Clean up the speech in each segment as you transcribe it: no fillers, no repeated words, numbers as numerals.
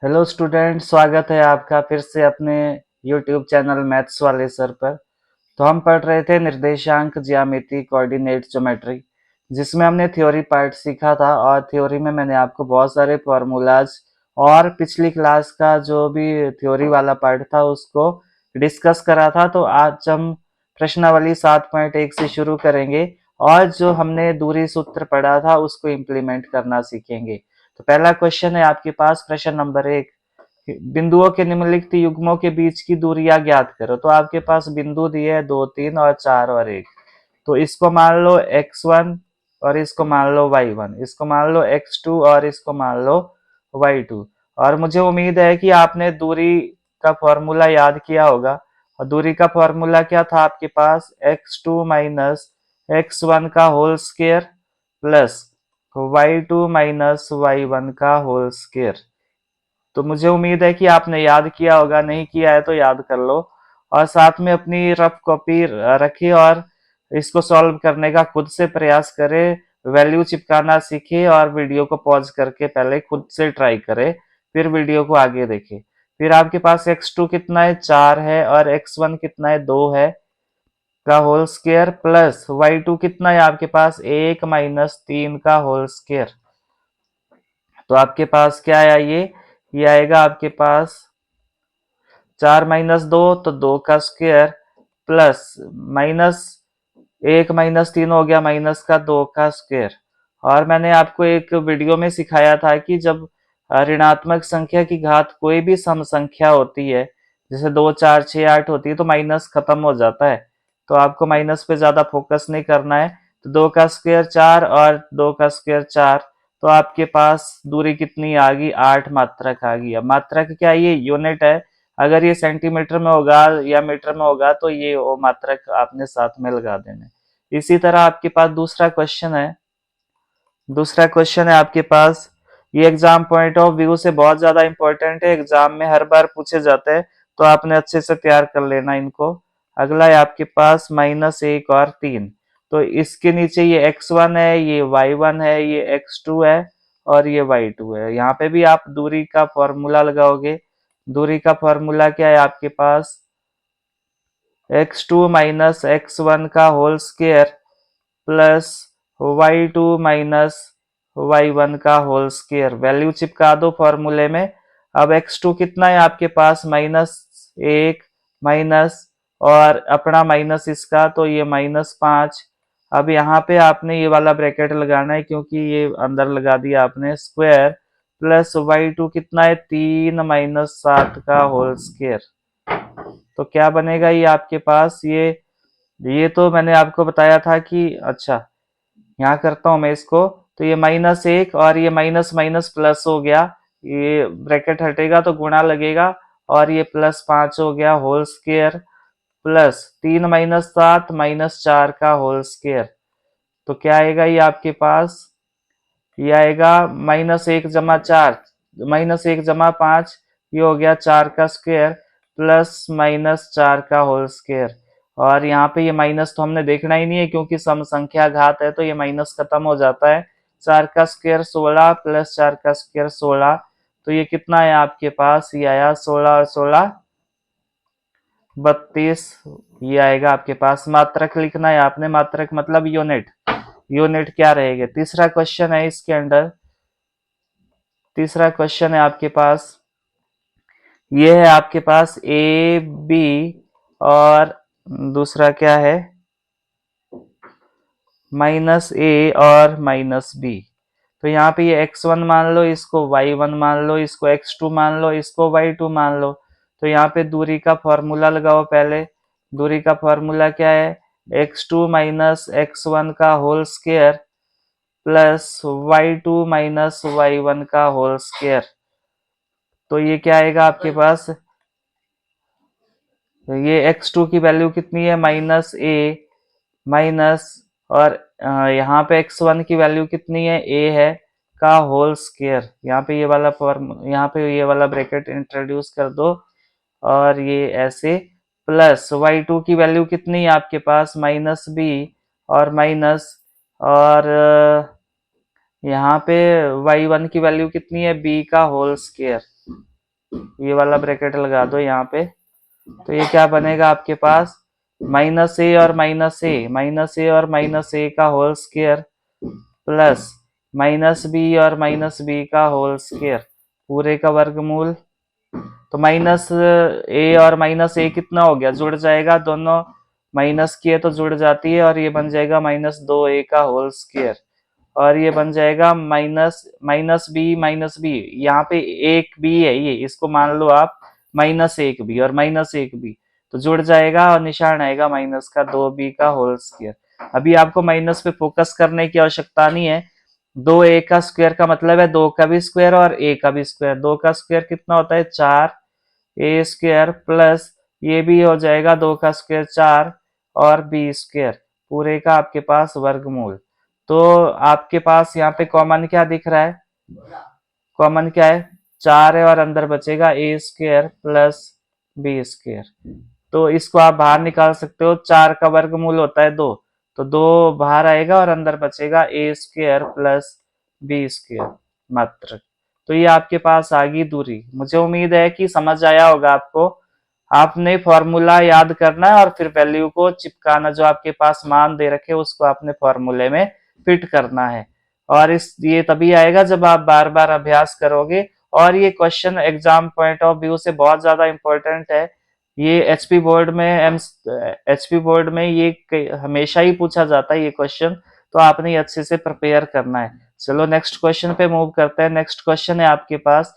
Hello student, स्वागत है आपका फिर से अपने यूट्यूब चैनल मैथ्स वाले सर पर। तो हम पढ़ रहे थे निर्देशांक ज्यामिति कोऑर्डिनेट ज्योमेट्री, जिसमें हमने थ्योरी पार्ट सीखा था। और थ्योरी में मैंने आपको बहुत सारे फॉर्मूलाज और पिछली क्लास का जो भी थ्योरी वाला पार्ट था उसको डिस्कस करा था। तो आज हम प्रश्नावली 7.1 से शुरू करेंगे और जो हमने दूरी सूत्र पढ़ा था उसको इम्प्लीमेंट करना सीखेंगे। तो पहला क्वेश्चन है आपके पास, प्रश्न नंबर 1। बिंदुओं के निम्नलिखित युग्मों के बीच की दूरियां ज्ञात करो। तो आपके पास बिंदु दिए है 2, 3 और 4 और 1। तो इसको मान लो x1 और इसको मान लो y1, इसको मान लो x2 और इसको मान लो y2। और मुझे उम्मीद है कि आपने दूरी का फॉर्मूला याद किया होगा। और दूरी का फॉर्मूला क्या था आपके पास? x2 माइनस x1 का whole square plus y2 minus y1 का होल स्क्वायर। तो मुझे उम्मीद है कि आपने याद किया होगा, नहीं किया है तो याद कर लो। और साथ में अपनी रफ कॉपी रखिए और इसको सॉल्व करने का खुद से प्रयास करें। वैल्यू चिपकाना सीखे और वीडियो को पॉज करके पहले खुद से ट्राई करें, फिर वीडियो को आगे देखें। फिर आपके पास x2 कितना है? 4 है। और x1 कितना है? 2 है का होल स्क्वायर प्लस y2 कितना है आपके पास? 1 माइनस 3 का होल स्क्वायर। तो आपके पास क्या आया? ये आएगा आपके पास 4 माइनस 2 तो 2 का स्क्वायर प्लस माइनस 1 माइनस 3 हो गया माइनस का 2 का स्क्वायर। और मैंने आपको एक वीडियो में सिखाया था कि जब ऋणात्मक संख्या की घात कोई भी सम संख्या होती है, जैसे 2, 4, 6, 8 होती है, तो माइनस खत्म हो जाता है। तो आपको माइनस पे ज्यादा फोकस नहीं करना है। तो 2 का स्क्वायर 4 और 2 का स्क्वायर 4। तो आपके पास दूरी कितनी आ गई? 8 मात्रक आ गई। अब मात्रक क्या है? ये यूनिट है। अगर ये सेंटीमीटर में होगा या मीटर में होगा तो ये वो मात्रक आपने साथ में लगा देने। इसी तरह आपके पास दूसरा क्वेश्चन है आपके पास। ये एग्जाम पॉइंट ऑफ व्यू से बहुत ज्यादा इंपॉर्टेंट है, एग्जाम में हर बार पूछे जाते हैं। तो आपने अच्छे से तैयार कर लेना इनको। अगला है आपके पास -1 और 3। तो इसके नीचे ये x1 है, ये y1 है, ये x2 है और ये y2 है। यहाँ पे भी आप दूरी का फॉर्मूला लगाओगे। दूरी का फॉर्मूला क्या है आपके पास? x2 माइनस x1 का whole square plus y2 minus y1 का होल स्क्वायर। वैल्यू चिपका दो फॉर्मूले में। अब x2 कितना है आपके पास? -1 माइनस और अपना माइनस इसका, तो ये -5। अब यहाँ पे आपने ये वाला ब्रैकेट लगाना है क्योंकि ये अंदर लगा दिया आपने स्क्वायर प्लस y2 कितना है? 3 माइनस 7 का होल स्क्वायर। तो क्या बनेगा ये आपके पास? ये तो मैंने आपको बताया था कि अच्छा, यहाँ करता हूं मैं इसको। तो ये -1 और ये माइनस माइनस प्लस हो गया, ये ब्रैकेट हटेगा तो गुणा लगेगा। और ये +5 हो गया होल स्क्वायर प्लस 3 माइनस 7 -4 का होल स्क्वायर। तो क्या आएगा ये आपके पास? ये आएगा -1 जमा 4, -1 जमा 5, ये हो गया 4 का स्क्वायर प्लस -4 का होल स्क्वायर। और यहाँ पे ये माइनस तो हमने देखना ही नहीं है क्योंकि सम संख्या घात है, तो ये माइनस खत्म हो जाता है। 4 का स्क्वायर 16 प्लस 4 का स्क्वायर 16। तो ये कितना है आपके पास? ये आया 16 और 16 32। ये आएगा आपके पास। मात्रक लिखना है आपने, मात्रक मतलब यूनिट। यूनिट क्या रहेगा? तीसरा क्वेश्चन है इसके अंडर। तीसरा क्वेश्चन है आपके पास, ये है आपके पास ए बी और दूसरा क्या है? -a और -b। तो यहाँ पे ये x1 मान लो, इसको y1 मान लो, इसको x2 मान लो, इसको y2 मान लो। तो यहाँ पे दूरी का फॉर्मूला लगाओ पहले। दूरी का फॉर्मूला क्या है? x2 माइनस x1 का whole square plus y2 minus y1 का होल स्क्वायर। तो ये क्या आएगा आपके पास? ये x2 की वैल्यू कितनी है? -a माइनस और यहाँ पे x1 की वैल्यू कितनी है? a है का होल स्क्वायर। यहाँ पे ये वाला फॉर्म, यहाँ पे ये वाला ब्रैकेट इंट्रोड्यूस कर दो और ये ऐसे प्लस y2 की वैल्यू कितनी है आपके पास? -b और माइनस और यहाँ पे y1 की वैल्यू कितनी है? b का होल स्क्वायर। ये वाला ब्रैकेट लगा दो यहाँ पे। तो ये क्या बनेगा आपके पास, माइनस ए और माइनस ए, माइनस ए और माइनस ए का whole square plus minus b और माइनस बी का होल स्क्वायर पूरे का वर्गमूल। तो माइनस ए और माइनस ए कितना हो गया, जुड़ जाएगा, दोनों माइनस किए तो जुड़ जाती है, और ये बन जाएगा माइनस दो ए का होल स्क्वायर, और ये बन जाएगा माइनस माइनस बी, यहाँ पे एक बी है, ये इसको मान लो आप माइनस एक बी और माइनस एक बी, तो जुड़ जाएगा और निशान आएगा माइनस का दो बी का होल स्क्वायर। अभी आपको माइनस पे फोकस करने की आवश्यकता नहीं है, दो ए का स्क्वायर का मतलब है दो का भी स्क्वायर और ए का भी स्क्वायर, दो का स्क्वायर कितना होता है, चार ए स्क्वायर प्लस ये भी हो जाएगा दो का स्क्वायर चार और बी स्क्वायर पूरे का आपके पास वर्गमूल। तो आपके पास यहाँ पे कॉमन क्या दिख रहा है, कॉमन क्या है, चार है और अंदर बचेगा ए स्क्वायर प्लस बी स्क्वायर। तो इसको आप बाहर निकाल सकते हो, चार का वर्गमूल होता है दो, तो दो बाहर आएगा और अंदर बचेगा ए स्क्वायर प्लस बी स्क्वायर मात्र। तो ये आपके पास आ गई दूरी। मुझे उम्मीद है कि समझ आया होगा आपको। आपने फॉर्मूला याद करना है और फिर वैल्यू को चिपकाना, जो आपके पास मान दे रखे उसको आपने फॉर्मूले में फिट करना है, और इस ये तभी आएगा जब आप बार बार अभ्यास करोगे। और ये question exam point of view से बहुत ज्यादा इंपॉर्टेंट है। ये एचपी बोर्ड में एचपी बोर्ड में ये हमेशा ही पूछा जाता है ये क्वेश्चन, तो आपने ये अच्छे से प्रिपेयर करना है। चलो नेक्स्ट क्वेश्चन पे मूव करते हैं। नेक्स्ट क्वेश्चन है आपके पास,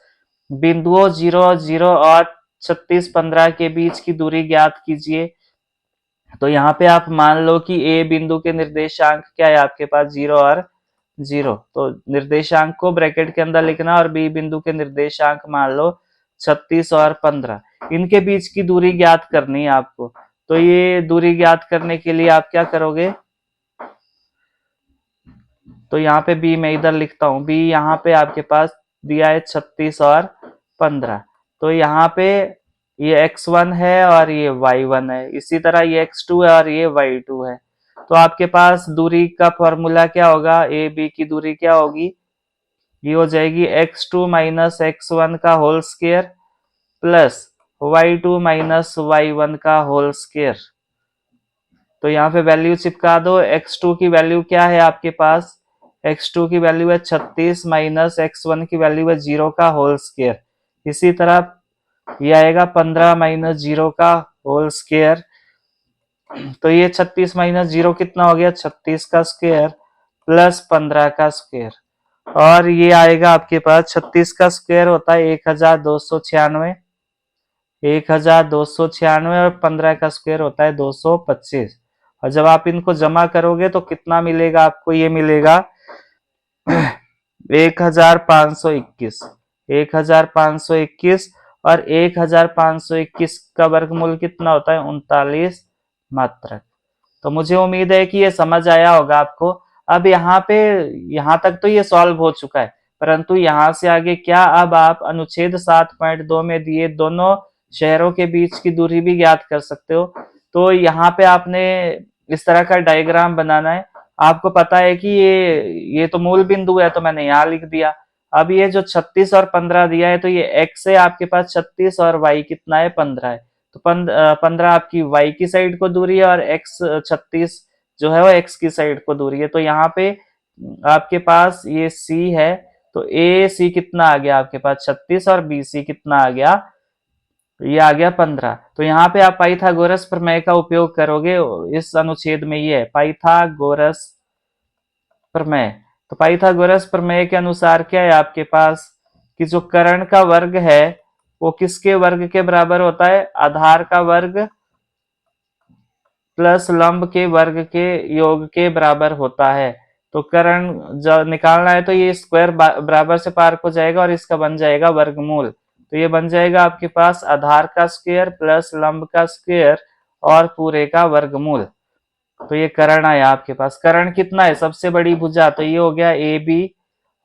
बिंदुओं 0 0 और 36 15 के बीच की दूरी ज्ञात कीजिए। तो यहाँ पे आप मान लो कि ए बिंदु के निर्देशांक क्या है आपके पास, 0 और 0, तो निर्देशांक को ब्रैकेट के अंदर लिखना, और बी बिंदु के निर्देशांक मान लो 36 और 15, इनके बीच की दूरी ज्ञात करनी है आपको। तो ये दूरी ज्ञात करने के लिए आप क्या करोगे, तो यहाँ पे बी मैं इधर लिखता हूँ, बी यहाँ पे आपके पास दिया है 36 और 15, तो यहाँ पे ये x1 है और ये y1 है, इसी तरह ये x2 है और ये y2 है। तो आपके पास दूरी का फॉर्मूला क्या होगा, ए बी की दूरी क्या होगी, ये हो जाएगी x2 माइनस x1 का whole square plus y2 minus y1 का होल स्क्वायर। तो यहाँ पे वैल्यू चिपका दो, x2 की वैल्यू क्या है आपके पास, x2 की वैल्यू है 36 माइनस x1 की वैल्यू है 0 का होल स्क्वायर। इसी तरह ये आएगा 15 माइनस 0 का होल स्क्वायर। तो ये 36 माइनस 0 कितना हो गया, 36 का स्क्वायर प्लस 15 का स्क्वायर, और ये आएगा आपके पास 36 का स्क्वायर होता है 1296, 1296, और 15 का स्क्वायर होता है 225, और जब आप इनको जमा करोगे तो कितना मिलेगा आपको, ये मिलेगा 1521, 1521, और 1521 का वर्गमूल कितना होता है, 39 मात्रक। तो मुझे उम्मीद है कि ये समझ आया होगा आपको। अब यहाँ पे, यहाँ तक तो ये सॉल्व हो चुका है, परंतु यहाँ से आगे क्या, अब आप अनुच्छेद 7.2 में दिए दोनों शहरों के बीच की दूरी भी ज्ञात कर सकते हो। तो यहाँ पे आपने इस तरह का डायग्राम बनाना है। आपको पता है कि ये तो मूल बिंदु है, तो मैंने यहाँ लिख दिया। अब ये जो 36 और 15 दिया है, तो ये x है आपके पास 36 और y कितना है, 15 है। तो 15 आपकी y की साइड को दूरी है, और x 36 जो है वो x की साइड को दूरी है। तो यहाँ पे आपके पास ये c है, तो ए सी कितना आ गया आपके पास 36, और बी सी कितना आ गया, ये आ गया 15। तो यहाँ पे आप पाइथागोरस प्रमेय का उपयोग करोगे, इस अनुच्छेद में ये है पाइथागोरस प्रमेय। तो पाइथागोरस प्रमेय के अनुसार क्या है आपके पास, कि जो कर्ण का वर्ग है वो किसके वर्ग के बराबर होता है, आधार का वर्ग प्लस लंब के वर्ग के योग के बराबर होता है। तो कर्ण जब निकालना है तो ये स्क्वायर बराबर से पार हो जाएगा और इसका बन जाएगा वर्गमूल। तो ये बन जाएगा आपके पास आधार का स्क्वायर प्लस लंब का स्क्वायर और पूरे का वर्गमूल। तो ये कर्ण आया आपके पास। कर्ण कितना है, सबसे बड़ी भुजा, तो ये हो गया ए बी,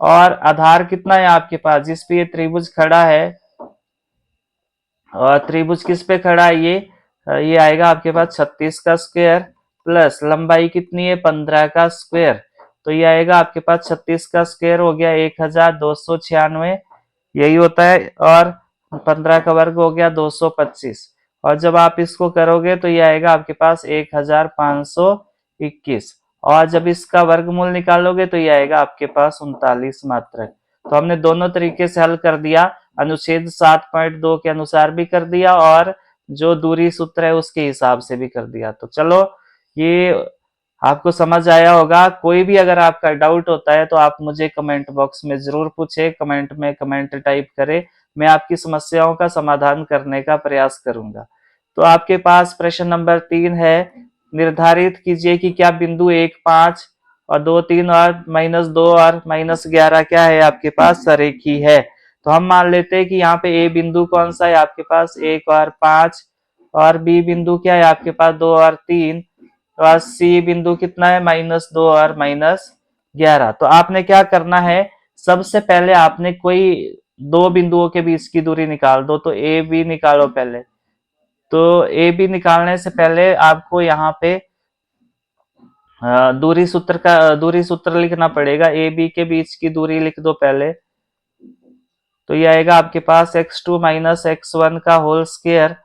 और आधार कितना है आपके पास, जिसपे ये त्रिभुज खड़ा है, और त्रिभुज किस पे खड़ा है, ये आएगा आपके पास 36 का स्क्वायर प्लस लंबाई कितनी है 15 का स्क्वायर। तो ये आएगा आपके पास 36 का स्क्वायर हो गया 1296, यही होता है, और 15 का वर्ग हो गया 225, और जब आप इसको करोगे तो ये आएगा आपके पास 1521, और जब इसका वर्गमूल निकालोगे तो ये आएगा आपके पास 39 मात्रक। तो हमने दोनों तरीके से हल कर दिया, अनुच्छेद 7.2 के अनुसार भी कर दिया और जो दूरी सूत्र है उसके हिसाब से भी कर दिया। तो चलो, ये आपको समझ आया होगा। कोई भी अगर आपका डाउट होता है तो आप मुझे कमेंट बॉक्स में जरूर पूछे, कमेंट में कमेंट टाइप करें, मैं आपकी समस्याओं का समाधान करने का प्रयास करूंगा। तो आपके पास प्रश्न नंबर 3 है, निर्धारित कीजिए कि क्या बिंदु 1, 5 और 2, 3 और -2 और -11 क्या है आपके पास सरेखी है। तो हम मान लेते हैं कि यहाँ पे ए बिंदु कौन सा है आपके पास 1 और 5, और बी बिंदु क्या है आपके पास 2 और 3, और सी बिंदु कितना है -2 और -11। तो आपने क्या करना है, सबसे पहले आपने कोई दो बिंदुओं के बीच की दूरी निकाल दो। तो ए बी निकालो पहले। तो ए बी निकालने से पहले आपको यहाँ पे दूरी सूत्र लिखना पड़ेगा। ए बी के बीच की दूरी लिख दो पहले। तो ये आएगा आपके पास x2 माइनस x1 का whole square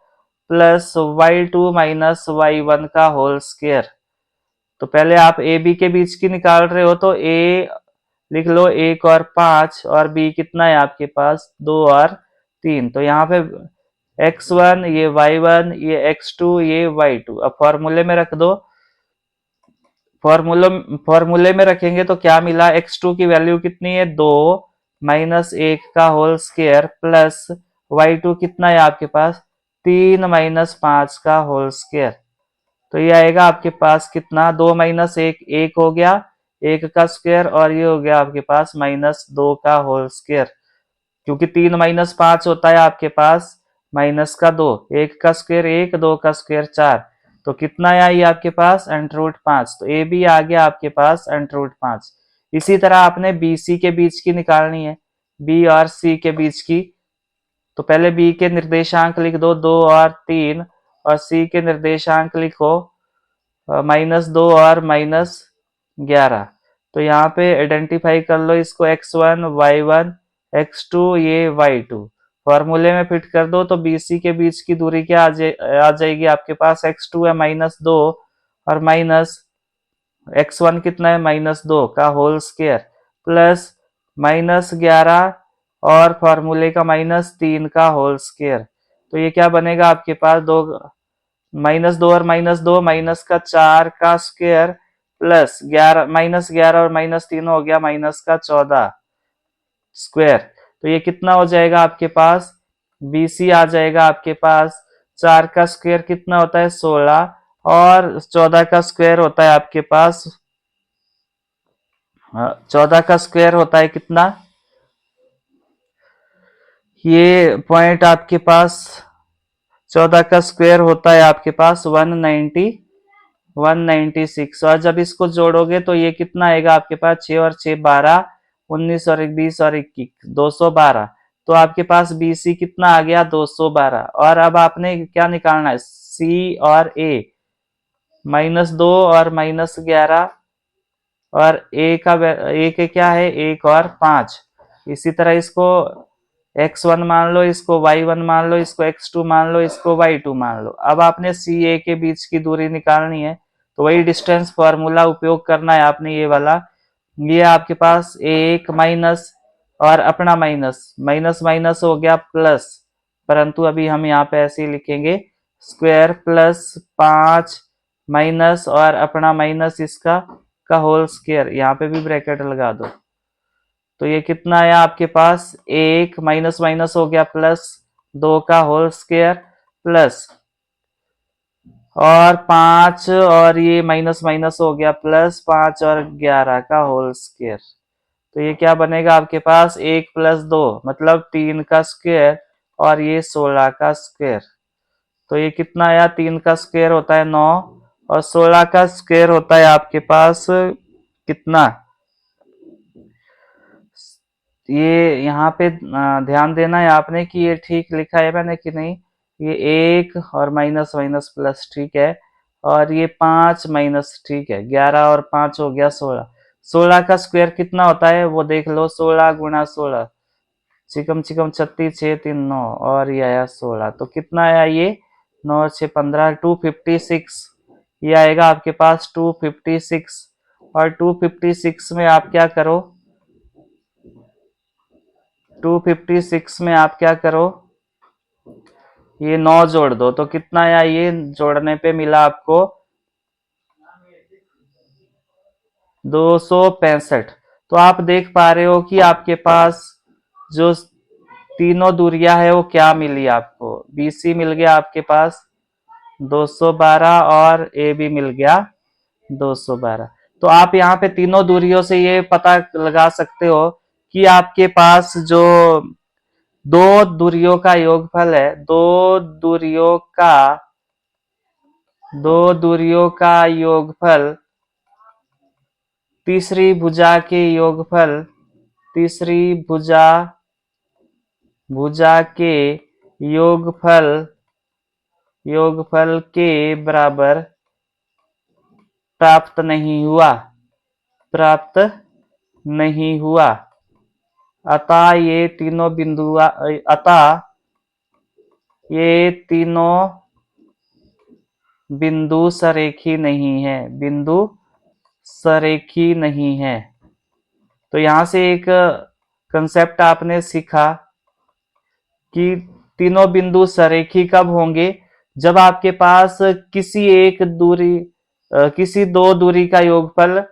plus y2 minus y1 का होल स्क्वायर। तो पहले आप ए बी के बीच की निकाल रहे हो तो ए लिख लो 1 और 5, और बी कितना है आपके पास 2 और 3। तो यहाँ पे x1 ये y1 ये x2 ये y2 अब फॉर्मूले में रख दो। फॉर्मूले में रखेंगे तो क्या मिला, x2 की वैल्यू कितनी है 2 माइनस 1 का होल स्क्वायर प्लस y2 कितना है आपके पास 3 माइनस 5 का होल स्क्वायर। तो ये आएगा आपके पास कितना, 2 माइनस 1 1 हो गया, 1 का स्क्वायर, और ये हो गया आपके पास -2 का होल स्क्वायर। क्योंकि 3 माइनस 5 होता है आपके पास -2, 1 का स्क्वायर 1, 2 का स्क्वायर 4। तो कितना आया ये आपके पास √5। तो ए बी आ गया आपके पास √5। इसी तरह आपने बी सी के बीच की निकालनी है, बी और सी के बीच की। तो पहले बी के निर्देशांक लिख दो 2 और 3, और सी के निर्देशांक लिखो -2 और -11। तो यहाँ पे आइडेंटिफाई कर लो इसको, x1 y1 x2 ये y2 फॉर्मूले में फिट कर दो। तो BC के बीच की दूरी क्या आ जाएगी आपके पास, x2 है -2 और माइनस x1 कितना है -2 का होल स्क्वायर प्लस -11 और फॉर्मूले का -3 का होल स्क्वायर। तो ये क्या बनेगा आपके पास, -2 और -2 माइनस का 4 का स्क्वायर प्लस -11 और -3 हो गया -14 स्क्वायर। तो ये कितना हो जाएगा आपके पास, BC आ जाएगा आपके पास 4 का स्क्वायर कितना होता है 16, और 14 का स्क्वायर होता है आपके पास 14 का स्क्वायर होता है कितना, ये पॉइंट आपके पास 14 का स्क्वायर होता है आपके पास 196। और जब इसको जोड़ोगे तो ये कितना आएगा आपके पास 6 और 6 12, 19 और 20 और 21 212। तो आपके पास BC कितना आ गया 212। और अब आपने क्या निकालना है, C और A, -2 और -11, और ए के क्या है 1 और 5। इसी तरह इसको x1 मान लो, इसको y1 मान लो, इसको x2 मान लो, इसको y2 मान लो। अब आपने सी ए के बीच की दूरी निकालनी है, तो वही डिस्टेंस फॉर्मूला उपयोग करना है आपने, ये वाला। ये आपके पास एक माइनस और अपना माइनस, माइनस माइनस हो गया प्लस, परंतु अभी हम यहाँ पे ऐसे ही लिखेंगे स्क्वायर प्लस 5 माइनस और अपना माइनस इसका का होल स्क्वायर, यहाँ पे भी ब्रैकेट लगा दो। तो ये कितना आया आपके पास, एक माइनस माइनस हो गया प्लस 2 का होल स्क्वायर प्लस और 5, और ये माइनस माइनस हो गया प्लस 5 और 11 का होल स्क्वायर। तो ये क्या बनेगा आपके पास, 1 प्लस 2 मतलब 3 का स्क्वायर, और ये 16 का स्क्वायर। तो ये कितना आया, 3 का स्क्वायर होता है 9, और 16 का स्क्वायर होता है आपके पास कितना, ये यहाँ पे ध्यान देना है आपने कि ये ठीक लिखा है मैंने कि नहीं। ये 1 और माइनस माइनस प्लस ठीक है, और ये 5 माइनस ठीक है, 11 और 5 हो गया 16। 16 का स्क्वायर कितना होता है वो देख लो, 16 गुणा 16 चिकम चिकम 36, 6 3 9 और ये आया 16। तो कितना आया ये 9 6 15 256। ये आएगा आपके पास 256। और 256 में आप क्या करो, 256 में आप क्या करो, ये 9 जोड़ दो। तो कितना आया ये जोड़ने पे मिला आपको 265। तो आप देख पा रहे हो कि आपके पास जो तीनों दूरियां है वो क्या मिली आपको। BC मिल गया आपके पास 212 और ए भी मिल गया 212। तो आप यहाँ पे तीनों दूरियों से ये पता लगा सकते हो कि आपके पास जो दो दूरियों का योगफल है, दो दूरियों का योगफल तीसरी भुजा के योगफल, तीसरी भुजा के योगफल के बराबर प्राप्त नहीं हुआ, प्राप्त नहीं हुआ। अतः ये तीनों बिंदु सरेखी नहीं है, बिंदु सरेखी नहीं है। तो यहां से एक कंसेप्ट आपने सीखा कि तीनों बिंदु सरेखी कब होंगे, जब आपके पास किसी दो दूरी का योगफल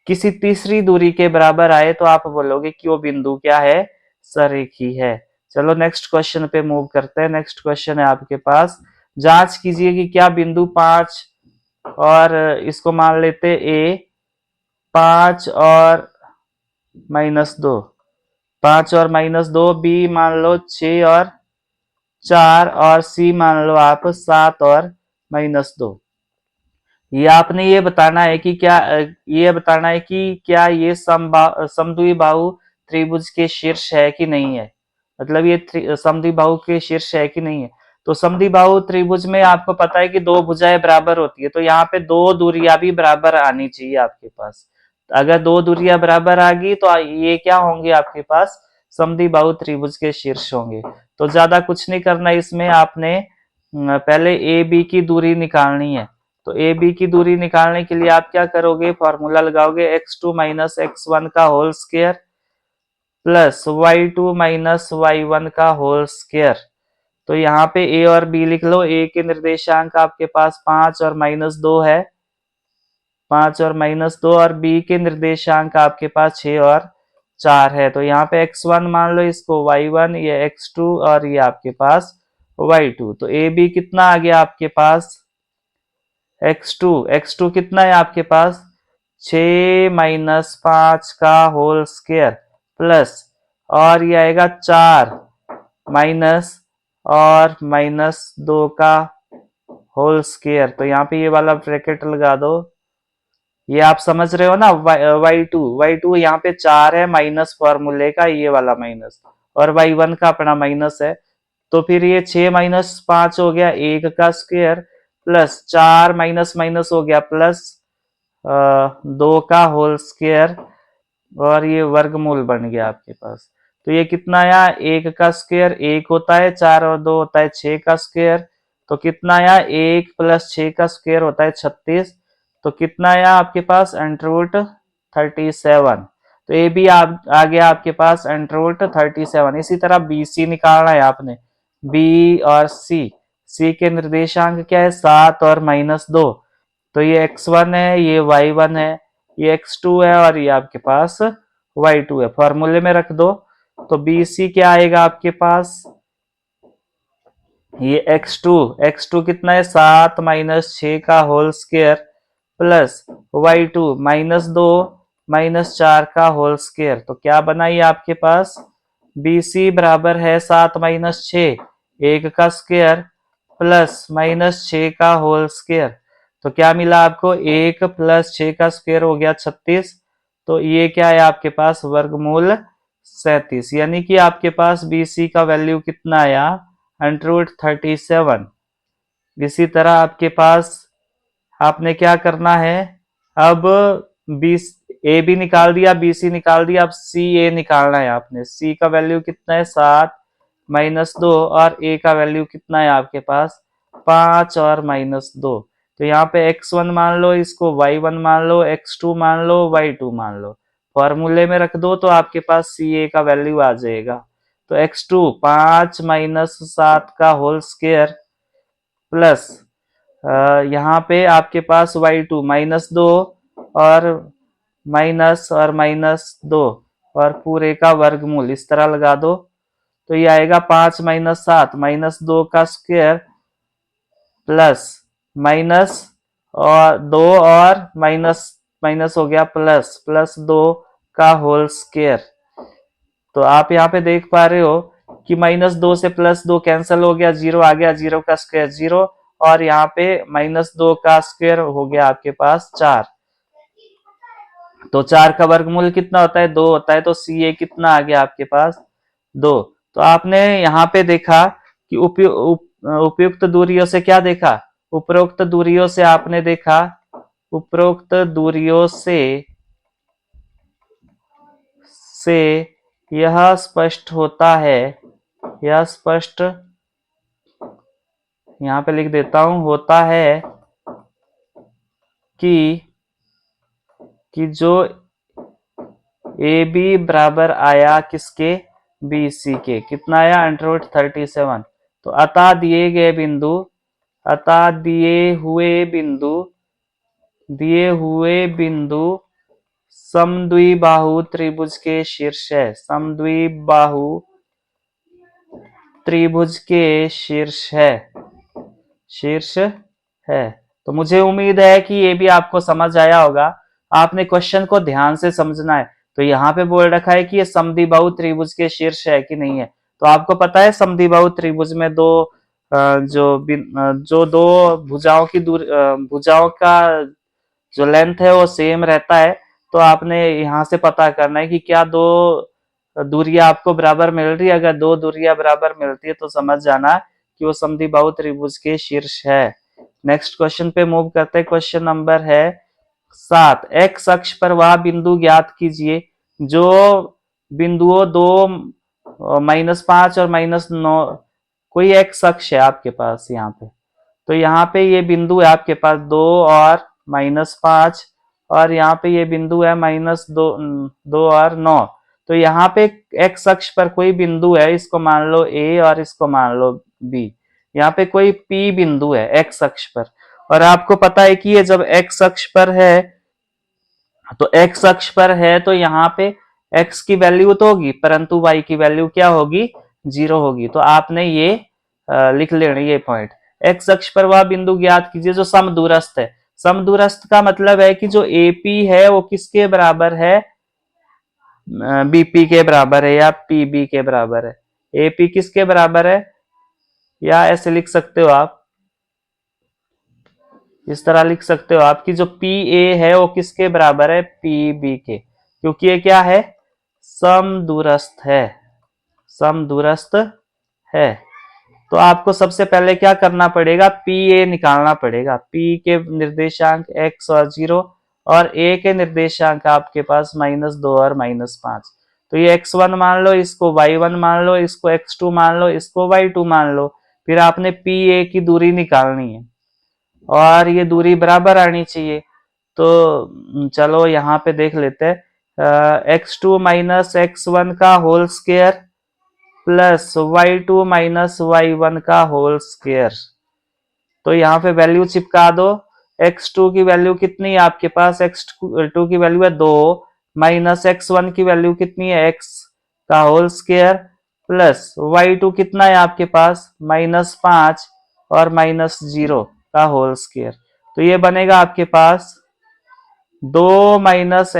किसी तीसरी दूरी के बराबर आए तो आप बोलोगे कि वो बिंदु क्या है, सरेखी है। चलो नेक्स्ट क्वेश्चन पे मूव करते हैं। नेक्स्ट क्वेश्चन है आपके पास, जांच कीजिए कि क्या बिंदु 5 और इसको मान लेते ए 5 और -2, 5 और -2, बी मान लो 6 और 4 और सी मान लो आप 7 और -2। ये आपने ये बताना है कि क्या ये समद्विबाहु त्रिभुज के शीर्ष है कि नहीं है। मतलब ये समद्विबाहु के शीर्ष है कि नहीं है। तो समद्विबाहु त्रिभुज में आपको पता है कि दो भुजाएं बराबर होती है, तो यहाँ पे दो दूरियां भी बराबर आनी चाहिए आपके पास। अगर दो दूरियां बराबर आ गई तो ये क्या होंगे आपके पास, समद्विबाहु त्रिभुज के शीर्ष होंगे। तो ज्यादा कुछ नहीं करना इसमें, आपने पहले ए बी की दूरी निकालनी है। तो ए बी की दूरी निकालने के लिए आप क्या करोगे, फॉर्मूला लगाओगे x2 माइनस x1 का whole square plus y2 minus y1 का होल स्क्वायर। तो यहाँ पे ए और बी लिख लो। ए के निर्देशांक आपके पास 5 और -2 है, 5 और -2, और बी के निर्देशांक आपके पास 6 और 4 है। तो यहाँ पे x1 मान लो, इसको y1, ये x2 और ये आपके पास y2। तो ए बी कितना आ गया आपके पास, x2 कितना है आपके पास 6 - 5 का होल स्क्वायर प्लस, और ये आएगा 4 माइनस और -2 का होल स्क्वायर। तो यहाँ पे ये वाला ब्रैकेट लगा दो। ये आप समझ रहे हो ना, y2 यहाँ पे 4 है माइनस फॉर्मूले का, ये वाला माइनस, और y1 का अपना माइनस है। तो फिर ये 6 - 5 हो गया 1 का स्क्वायर प्लस 4 माइनस माइनस हो गया प्लस 2 का होल स्क्वायर, और ये वर्गमूल बन गया आपके पास। तो ये कितना आया, 1 का स्क्वायर 1 होता है, 4 और 2 होता है 6 का स्क्वायर। तो कितना आया, 1 + 6 का स्क्वायर होता है 36। तो कितना आया आपके पास, √37। तो ए बी आ गया आपके पास √37। इसी तरह बी सी निकालना है आपने, बी और सी के निर्देशांक क्या है, 7 और -2। तो ये x1 है, ये y1 है, ये x2 है, और ये आपके पास y2 है। फॉर्मूले में रख दो। तो बी सी क्या आएगा आपके पास, ये x2 कितना है, 7 - 6 का होल स्क्वायर प्लस y2 -2 -4 का होल स्क्वायर। तो क्या बना ये आपके पास, BC बराबर है 7 - 6, 1 का स्क्वायर प्लस -6 का होल स्क्वायर। तो क्या मिला आपको, 1 + 6 का स्क्वायर हो गया 36। तो ये क्या है आपके पास, वर्गमूल 37। यानी कि आपके पास BC का वैल्यू कितना आया, √37। इसी तरह आपके पास आपने क्या करना है, अब 20 ए बी निकाल दिया, बी सी निकाल दिया, अब सी ए निकालना है आपने। सी का वैल्यू कितना है 7 -2 और ए का वैल्यू कितना है आपके पास 5 और -2। तो यहाँ पे x1 मान लो, इसको y1 मान लो, x2 मान लो, y2 मान लो, फॉर्मूले में रख दो तो आपके पास सी ए का वैल्यू आ जाएगा। तो x2 5 -7 का होल स्क्वायर प्लस यहाँ पे आपके पास y2 -2 और -2 और पूरे का वर्गमूल इस तरह लगा दो। तो ये आएगा 5 -7 -2 का स्क्वायर प्लस माइनस और 2 और माइनस माइनस हो गया प्लस 2 का होल स्क्वायर। तो आप यहाँ पे देख पा रहे हो कि -2 से +2 कैंसिल हो गया, 0 आ गया, 0 का स्क्वायर 0 और यहाँ पे -2 का स्क्वायर हो गया आपके पास 4। तो 4 का वर्गमूल कितना होता है 2 होता है। तो सी ए कितना आ गया आपके पास 2। तो आपने यहाँ पे देखा कि उपयुक्त दूरियों से क्या देखा, उपरोक्त दूरियों से आपने देखा, उपरोक्त दूरियों से यह स्पष्ट होता है, यह स्पष्ट यहाँ पे लिख देता हूं, होता है कि जो ए बी बराबर आया किसके, बी सी के, कितना आया √37। तो अतः दिए गए बिंदु, अतः दिए हुए बिंदु समद्विबाहु त्रिभुज के शीर्ष है, समद्विबाहु त्रिभुज के शीर्ष है। तो मुझे उम्मीद है कि ये भी आपको समझ आया होगा। आपने क्वेश्चन को ध्यान से समझना है। तो यहाँ पे बोल रखा है कि ये समद्विबाहु त्रिभुज के शीर्ष है कि नहीं है। तो आपको पता है समद्विबाहु त्रिभुज में जो दो भुजाओं की भुजाओं का जो लेंथ है वो सेम रहता है। तो आपने यहाँ से पता करना है कि क्या दो दूरियां आपको बराबर मिल रही है। अगर दो दूरियां बराबर मिलती है तो समझ जाना कि वो समद्विबाहु त्रिभुज के शीर्ष है। नेक्स्ट क्वेश्चन पे मूव करते हैं। क्वेश्चन नंबर है 7। एक्स अक्ष पर वह बिंदु ज्ञात कीजिए जो बिंदुओं 2 -5 और -9, कोई एक्स अक्ष है आपके पास यहाँ पे। तो यहाँ पे ये बिंदु है आपके पास 2 और -5 और यहाँ पे ये बिंदु है -2 और 9। तो यहाँ पे एक्स अक्ष पर कोई बिंदु है, इसको मान लो ए और इसको मान लो बी। यहाँ पे कोई पी बिंदु है एक्स अक्ष पर और आपको पता है कि ये जब एक्स अक्ष पर है तो एक्स अक्ष पर है तो यहाँ पे एक्स की वैल्यू तो होगी परंतु वाई की वैल्यू क्या होगी 0 होगी। तो आपने ये लिख लेना ये पॉइंट। एक्स अक्ष पर वह बिंदु ज्ञात कीजिए जो समदूरस्थ है। समदूरस्थ का मतलब है कि जो एपी है वो किसके बराबर है, बीपी के बराबर है या पीबी के बराबर है। एपी किसके बराबर है, या ऐसे लिख सकते हो आप, इस तरह लिख सकते हो आप कि जो पी ए है वो किसके बराबर है, पी बी के, क्योंकि ये क्या है समदूरस्थ है, समदूरस्थ है। तो आपको सबसे पहले क्या करना पड़ेगा, पी ए निकालना पड़ेगा। पी के निर्देशांक x और 0 और ए के निर्देशांक आपके पास -2 और -5। तो ये x1 मान लो, इसको y1 मान लो, इसको x2 मान लो, इसको y2 मान लो। फिर आपने पी ए की दूरी निकालनी है और ये दूरी बराबर आनी चाहिए। तो चलो यहाँ पे देख लेते हैं x2 - x1 का whole square plus y2 - y1 का होल स्क्वायर। तो यहाँ पे वैल्यू चिपका दो। x2 की वैल्यू कितनी है आपके पास, x2 की वैल्यू है 2 माइनस x1 की वैल्यू कितनी है x का होल स्क्वायर प्लस y2 कितना है आपके पास -5 और -0 का होल स्क्वायर। तो ये बनेगा आपके पास 2 -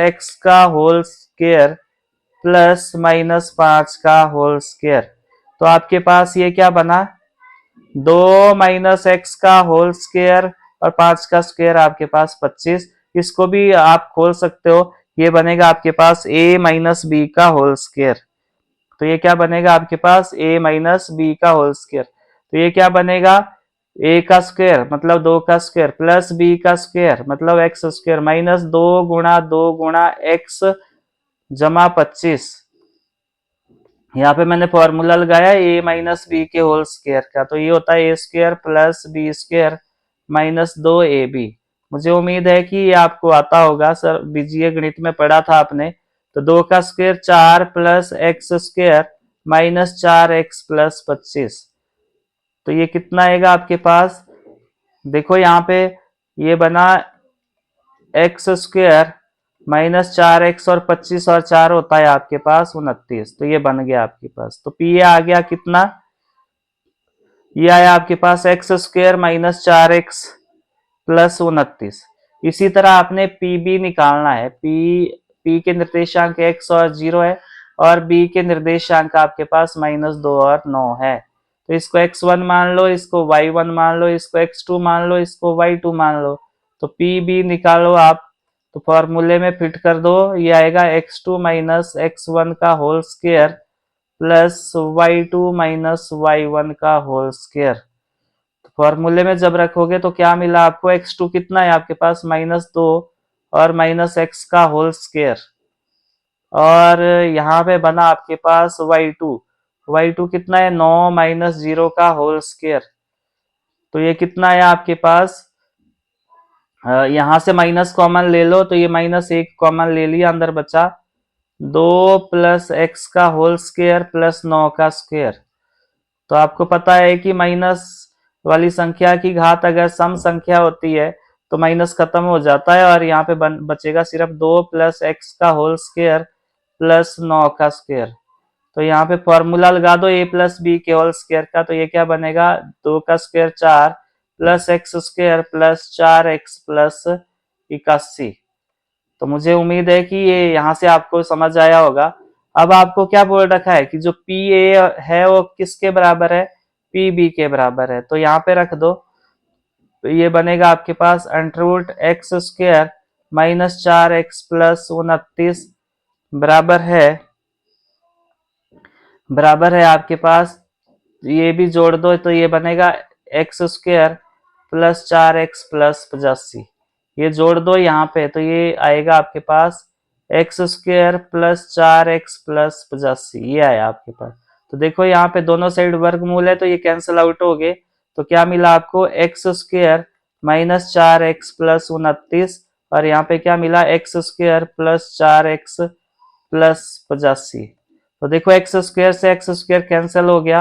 x का होल स्क्वायर प्लस -5 का होल स्क्वायर। तो आपके पास ये क्या बना 2 - x का होल स्क्वायर और 5 का स्क्वायर आपके पास 25। इसको भी आप खोल सकते हो, ये बनेगा आपके पास a - b का होल स्क्वायर। तो ये क्या बनेगा आपके पास a - b का होल स्क्वायर। तो ये क्या बनेगा ए का स्क्वायर मतलब 2 का स्क्वायर प्लस बी का स्क्वायर मतलब एक्स स्क्वायर माइनस 2 गुणा एक्स जमा 25। यहाँ पे मैंने फॉर्मूला लगाया ए माइनस बी के होल स्क्वायर का, तो ये होता है A square plus B square minus 2ab। मुझे उम्मीद है कि ये आपको आता होगा, सर बीजीए गणित में पढ़ा था आपने। तो 2 का square 4 plus x square minus 4x plus 25। तो ये कितना आएगा आपके पास, देखो यहाँ पे ये बना एक्स स्क्वायर माइनस 4x और 25 और 4 होता है आपके पास 29। तो ये बन गया आपके पास। तो पी आ गया कितना, ये आया आपके पास x square minus 4x plus 29। इसी तरह आपने पी बी निकालना है। पी के निर्देशांक x और 0 है और बी के निर्देशांक आपके पास -2 और 9 है। तो इसको x1 मान लो, इसको y1 मान लो, इसको x2 मान लो, इसको y2 मान लो। तो पी बी निकालो आप, तो फॉर्मूले में फिट कर दो। ये आएगा x2 माइनस x1 का whole square plus y2 minus y1 का होल स्क्वायर। फॉर्मूले में जब रखोगे तो क्या मिला आपको, x2 कितना है आपके पास -2 और माइनस एक्स का होल स्क्वायर, और यहाँ पे बना आपके पास y2 कितना है 9 माइनस 0 का होल स्क्वायर। तो ये कितना है आपके पास, यहाँ से माइनस कॉमन ले लो, तो ये -1 कॉमन ले लिया, अंदर बचा 2 प्लस एक्स का होल स्क्वायर प्लस 9 का स्क्वायर। तो आपको पता है कि माइनस वाली संख्या की घात अगर सम संख्या होती है तो माइनस खत्म हो जाता है, और यहाँ पे बचेगा सिर्फ 2 प्लस एक्स का होल स्क्वायर प्लस 9 का स्क्वायर। तो यहाँ पे फॉर्मूला लगा दो a प्लस बी के होल स्क्वायर का, तो ये क्या बनेगा 2 का square 4 plus x square plus 4x plus 81। तो मुझे उम्मीद है कि ये यहाँ से आपको समझ आया होगा। अब आपको क्या बोल रखा है कि जो पी ए है वो किसके बराबर है, पी बी के बराबर है। तो यहाँ पे रख दो, तो ये बनेगा आपके पास under root x square minus 4x plus 29 बराबर है आपके पास, ये भी जोड़ दो तो ये बनेगा x square plus 4x plus 85। ये जोड़ दो यहाँ पे तो ये आएगा आपके पास x square plus 4x plus 85, ये आया आपके पास। तो देखो यहाँ पे दोनों साइड वर्गमूल है तो ये कैंसिल आउट हो गए। तो क्या मिला आपको x square minus 4x plus 29, और यहाँ पे क्या मिला x square plus 4x plus 85। तो देखो एक्स स्क्वायर से एक्स स्क्वायर कैंसिल हो गया,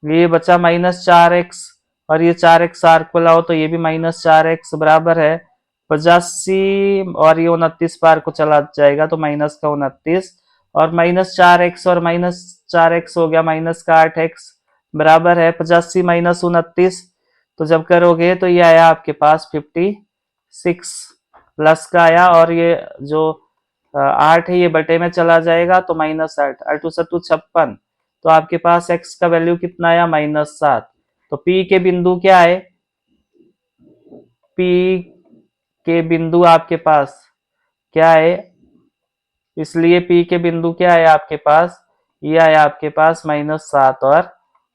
ये बचा -4x, और ये 4x आर को लाओ तो ये भी -4x बराबर है 85, और ये 29 पार को चला जाएगा तो माइनस का 29, और -4x और -4x हो गया माइनस का 8x बराबर है 85 माइनस 29। तो जब करोगे तो ये आया आपके पास 56 प्लस का आया, और ये जो 8 है ये बटे में चला जाएगा तो -8, 8 सत्तू 56। तो आपके पास x का वैल्यू कितना आया -7। तो P के बिंदु क्या है, P के बिंदु आपके पास क्या है, इसलिए P के बिंदु क्या है आपके पास, ये आया आपके पास -7 और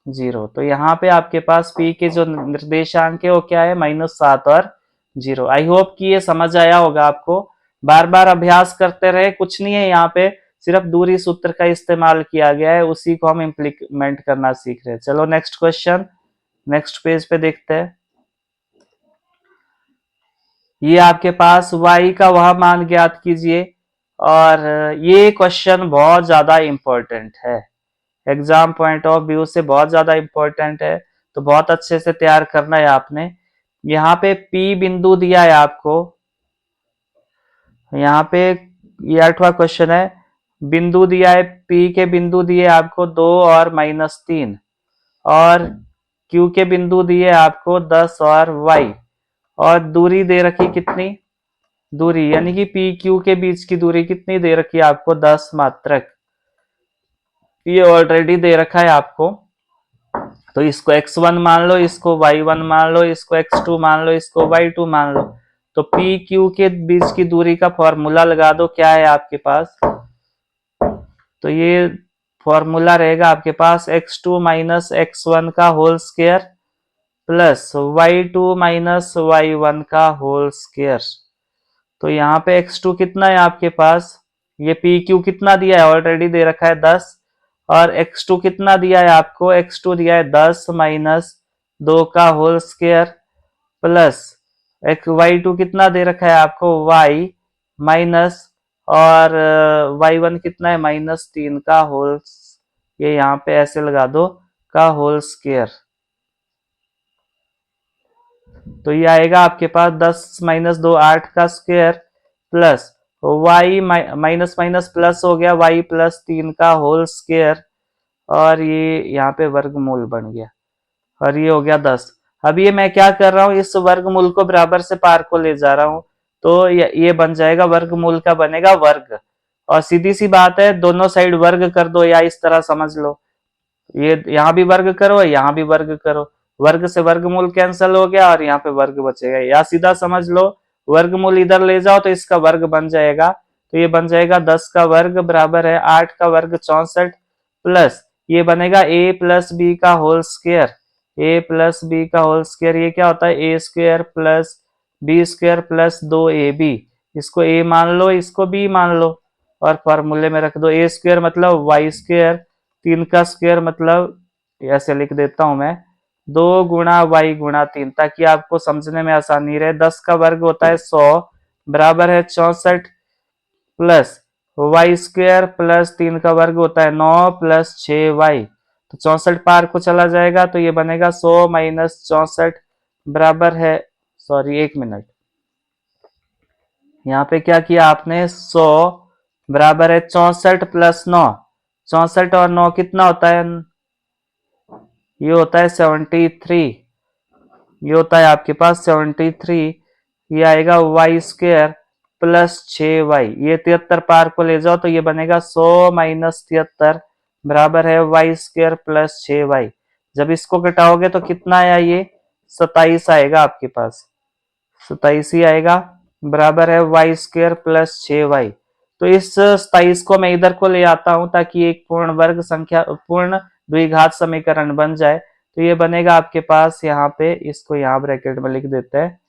0। तो यहाँ पे आपके पास P के जो निर्देशांक है वो क्या है -7 और 0। आई होप कि ये समझ आया होगा आपको। बार बार अभ्यास करते रहे, कुछ नहीं है यहाँ पे, सिर्फ दूरी सूत्र का इस्तेमाल किया गया है, उसी को हम इम्प्लीमेंट करना सीख रहे हैं। चलो नेक्स्ट क्वेश्चन, नेक्स्ट पेज पे देखते हैं। ये आपके पास y का वह मान ज्ञात कीजिए, और ये क्वेश्चन बहुत ज्यादा इंपॉर्टेंट है, एग्जाम पॉइंट ऑफ व्यू से बहुत ज्यादा इंपॉर्टेंट है, तो बहुत अच्छे से तैयार करना है आपने। यहाँ पे P बिंदु दिया है आपको, यहाँ पे ये 8वां क्वेश्चन है, बिंदु दिया है P के बिंदु दिए आपको 2 और -3, और Q के बिंदु दिए आपको 10 और y, और दूरी दे रखी कितनी, दूरी यानी कि पी क्यू के बीच की दूरी कितनी दे रखी है आपको 10 मात्रक, ये ऑलरेडी दे रखा है आपको। तो इसको x1 मान लो, इसको y1 मान लो, इसको x2 मान लो, इसको y2 मान लो। तो पी क्यू के बीच की दूरी का फॉर्मूला लगा दो, क्या है आपके पास, तो ये फॉर्मूला रहेगा आपके पास x2 माइनस x1 का whole square plus y2 minus y1 का होल स्क्वायर। तो यहाँ पे x2 कितना है आपके पास, ये pq कितना दिया है, ऑलरेडी दे रखा है 10, और x2 कितना दिया है आपको, x2 दिया है 10 माइनस 2 का होल स्क्वायर, प्लस y2 कितना दे रखा है आपको, y माइनस, और y1 कितना है, -3 का होल, ये यहाँ पे ऐसे लगा दो, का होल स्क्वायर। तो ये आएगा आपके पास 10 माइनस 2 8 का square, plus y minus minus plus हो गया, y प्लस 3 का होल स्क्वायर, और ये यहाँ पे वर्गमूल बन गया, और ये हो गया 10। अब ये मैं क्या कर रहा हूँ, इस वर्गमूल को बराबर से पार को ले जा रहा हूँ, तो ये बन जाएगा, वर्गमूल का बनेगा वर्ग, और सीधी सी बात है, दोनों साइड वर्ग कर दो, या इस तरह समझ लो, ये यहाँ भी वर्ग करो, यहाँ भी वर्ग करो, वर्ग से वर्गमूल कैंसिल हो गया, और यहाँ पे वर्ग बचेगा, या सीधा समझ लो, वर्गमूल इधर ले जाओ तो इसका वर्ग बन जाएगा, तो ये बन जाएगा 10 का वर्ग बराबर है 8 का वर्ग 64, प्लस ये बनेगा a प्लस बी का whole square, a plus b का होल स्क्वायर, ये क्या होता है, a square plus B square plus 2ab, इसको a मान लो, इसको b मान लो, और फॉर्मूले में रख दो, a स्क्वायर मतलब y स्क्वायर, 3 का स्क्वायर मतलब, ऐसे लिख देता हूं मैं, 2 गुणा y गुणा 3, ताकि आपको समझने में आसानी रहे। 10 का वर्ग होता है 100 बराबर है 64, प्लस वाई स्क्वायर प्लस 3 का वर्ग होता है 9 प्लस 6y, तो 64 पार को चला जाएगा, तो ये बनेगा 100 माइनस 64 बराबर है, सॉरी 1 मिनट, यहाँ पे क्या किया आपने, 100 बराबर है 64 प्लस 9, 64 और 9 कितना होता है, ये होता है 73, ये होता है आपके पास 73, ये आएगा वाई स्क्वायर प्लस 6y, ये 73 पार को ले जाओ तो ये बनेगा 100 माइनस 73 बराबर है वाई स्क्वायर प्लस 6y, जब इसको घटाओगे तो कितना आया, ये 27 आएगा आपके पास, 27 ही आएगा, बराबर है वाई स्क्वायर प्लस 6y। तो इस 27 को मैं इधर को ले आता हूं, ताकि एक पूर्ण वर्ग संख्या, पूर्ण द्विघात समीकरण बन जाए, तो ये बनेगा आपके पास, यहाँ पे इसको यहाँ ब्रैकेट में लिख देते हैं,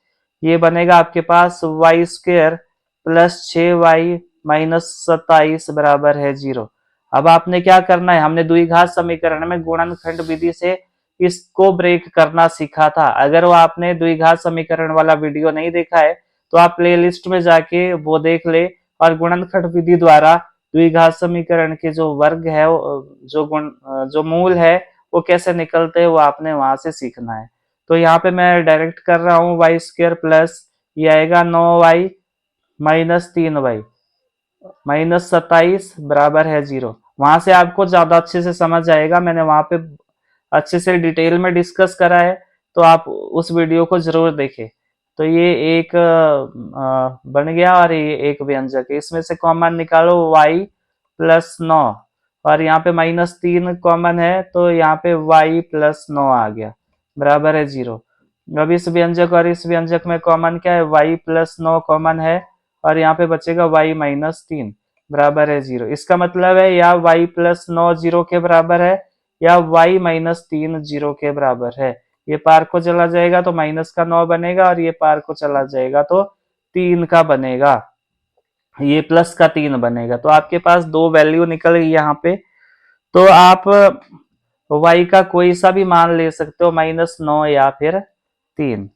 ये बनेगा आपके पास y square plus 6y minus 27 बराबर है 0। अब आपने क्या करना है, हमने द्विघात समीकरण में गुणनखंड विधि से इसको ब्रेक करना सीखा था, अगर वो आपने द्विघात समीकरण वाला वीडियो नहीं देखा है तो आप प्लेलिस्ट में जाके वो देख ले, और गुणनखंड विधि द्वारा द्विघात समीकरण के जो वर्ग है, जो मूल है वो कैसे निकलते हैं, वो आपने वहां से सीखना है। तो यहाँ पे मैं डायरेक्ट कर रहा हूँ, वाई स्क्वायर प्लस ये आएगा 9y माइनस 3y माइनस 27 बराबर है 0। वहां से आपको ज्यादा अच्छे से समझ आएगा, मैंने वहां पे अच्छे से डिटेल में डिस्कस करा है, तो आप उस वीडियो को जरूर देखें। तो ये एक बन गया, और ये एक व्यंजक है, इसमें से कॉमन निकालो y प्लस 9, और यहाँ पे -3 कॉमन है, तो यहाँ पे y प्लस 9 आ गया, बराबर है 0। अब इस व्यंजक और इस व्यंजक में कॉमन क्या है, y प्लस 9 कॉमन है, और यहाँ पे बचेगा y माइनस 3 बराबर है 0। इसका मतलब है या y प्लस 9 0 के बराबर है, या y माइनस 3 0 के बराबर है। ये पार को चला जाएगा तो माइनस का 9 बनेगा, और ये पार को चला जाएगा तो 3 का बनेगा, ये प्लस का 3 बनेगा। तो आपके पास दो वैल्यू निकल गई यहाँ पे, तो आप y का कोई सा भी मान ले सकते हो, -9 या फिर 3।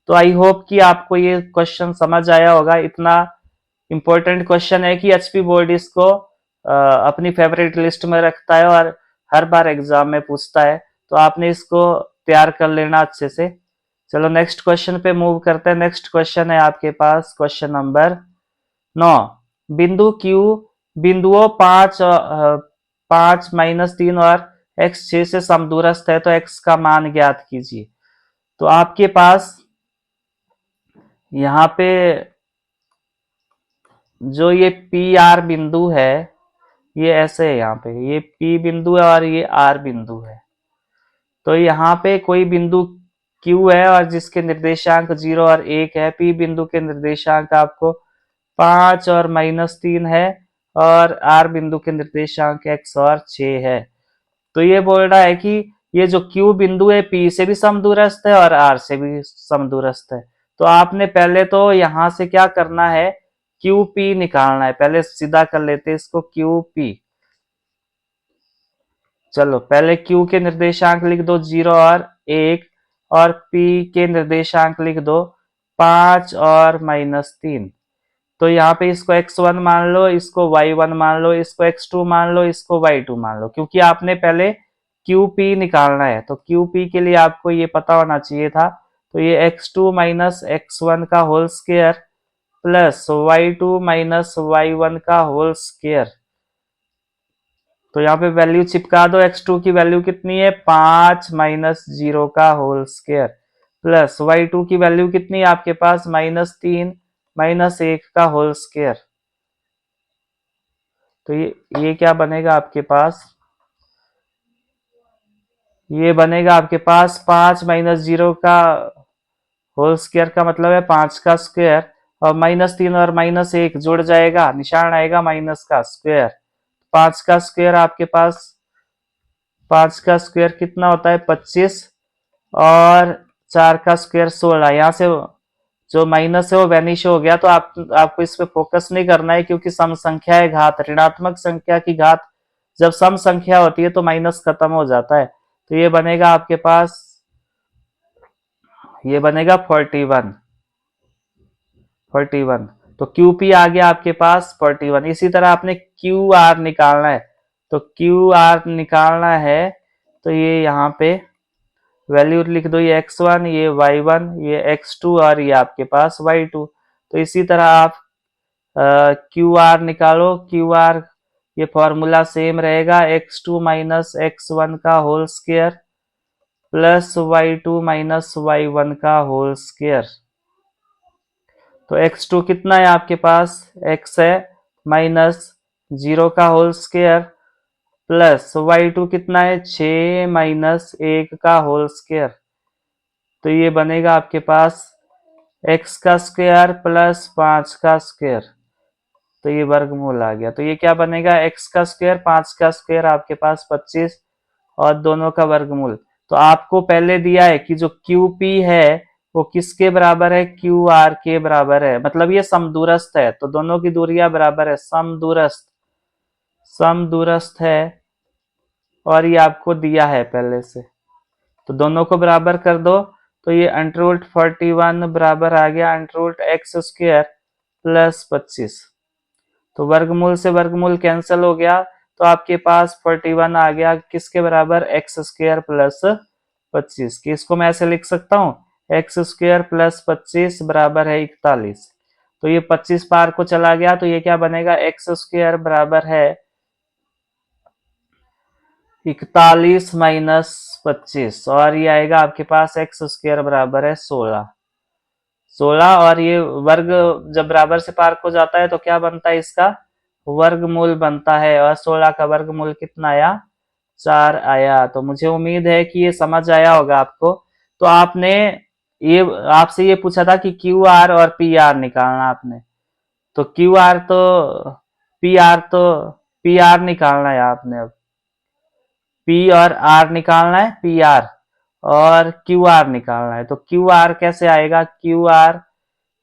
तो आई होप कि आपको ये क्वेश्चन समझ आया होगा। इतना इंपॉर्टेंट क्वेश्चन है कि एचपी बोर्ड इसको अपनी फेवरेट लिस्ट में रखता है, और हर बार एग्जाम में पूछता है, तो आपने इसको तैयार कर लेना अच्छे से। चलो नेक्स्ट क्वेश्चन पे मूव करते हैं। नेक्स्ट क्वेश्चन है आपके पास क्वेश्चन नंबर 9। बिंदु Q बिंदुओं 5 -3 और x6 से समदूरस्थ है, तो x का मान ज्ञात कीजिए। तो आपके पास यहाँ पे जो ये पी आर बिंदु है, ये ऐसे है, यहाँ पे ये P बिंदु है और ये R बिंदु है। तो यहाँ पे कोई बिंदु Q है और जिसके निर्देशांक 0 और 1 है। P बिंदु के निर्देशांक आपको 5 और -3 है, और R बिंदु के निर्देशांक x और 6 है। तो ये बोल रहा है कि ये जो Q बिंदु है P से भी समदूरस्थ है और R से भी समदूरस्थ है। तो आपने पहले तो यहां से क्या करना है, QP निकालना है। पहले सीधा कर लेते हैं इसको, QP। चलो पहले Q के निर्देशांक लिख दो 0 और 1, और P के निर्देशांक लिख दो 5 और -3। तो यहाँ पे इसको x1 मान लो, इसको y1 मान लो, इसको x2 मान लो, इसको y2 मान लो, क्योंकि आपने पहले QP निकालना है। तो QP के लिए आपको ये पता होना चाहिए था। तो ये x2 माइनस x1 का whole square plus y2 minus y1 का होल स्क्वायर। तो यहाँ पे वैल्यू चिपका दो, x2 की वैल्यू कितनी है 5 माइनस 0 का होल स्क्वायर प्लस y2 की वैल्यू कितनी है आपके पास -3 माइनस 1 का होल स्क्वायर। तो ये क्या बनेगा आपके पास, ये बनेगा आपके पास 5 माइनस 0 का होल स्क्वायर का मतलब है 5 का स्क्वायर, और -3 और -1 जुड़ जाएगा, निशान आएगा माइनस का स्क्वायर। 5 का स्क्वायर आपके पास, 5 का स्क्वायर कितना होता है 25, और 4 का स्क्वायर 16। यहाँ से जो माइनस है वो वैनिश हो गया। तो आपको इस पे फोकस नहीं करना है, क्योंकि सम संख्या है घात, ऋणात्मक संख्या की घात जब सम संख्या होती है तो माइनस खत्म हो जाता है। तो ये बनेगा आपके पास, ये बनेगा 41। तो QP आ गया आपके पास 41। इसी तरह आपने QR निकालना है। तो QR निकालना है, तो ये यहाँ पे वैल्यू लिख दो, ये x1, ये y1, ये x2 और ये आपके पास y2। तो इसी तरह आप QR निकालो। QR ये फॉर्मूला सेम रहेगा, x2 माइनस x1 का whole square plus y2 minus y1 का होल स्क्वायर। तो x2 कितना है आपके पास, x है माइनस 0 का होल स्क्वायर प्लस y2 कितना है 6 माइनस 1 का होल स्क्वायर। तो ये बनेगा आपके पास x का स्क्वायर प्लस 5 का स्क्वायर। तो ये वर्गमूल आ गया। तो ये क्या बनेगा, x का स्क्वायर 5 का स्क्वायर आपके पास 25, और दोनों का वर्गमूल। तो आपको पहले दिया है कि जो QP है वो किसके बराबर है, QR के बराबर है। मतलब ये समदूरस्थ है, तो दोनों की दूरियां बराबर है, समदूरस्थ, समदूरस्थ है। और ये आपको दिया है पहले से, तो दोनों को बराबर कर दो। तो ये √41 बराबर आ गया √x² प्लस 25। तो वर्गमूल से वर्गमूल कैंसिल हो गया, तो आपके पास 41 आ गया किसके बराबर, x² प्लस 25। कि इसको मैं ऐसे लिख सकता हूँ, x² प्लस 25 बराबर है 41। तो ये 25 पार को चला गया, तो ये क्या बनेगा, x² बराबर है 41 माइनस 25, और ये आएगा आपके पास x² बराबर है 16। 16, और ये वर्ग जब बराबर से पार हो जाता है तो क्या बनता है, इसका वर्गमूल बनता है। और 16 का वर्गमूल कितना आया, 4 आया। तो मुझे उम्मीद है कि ये समझ आया होगा आपको। तो आपने ये, आपसे ये पूछा था कि QR और PR निकालना आपने, तो QR तो PR तो PR निकालना है आपने। अब P और R निकालना है, PR और QR निकालना है। तो QR कैसे आएगा, QR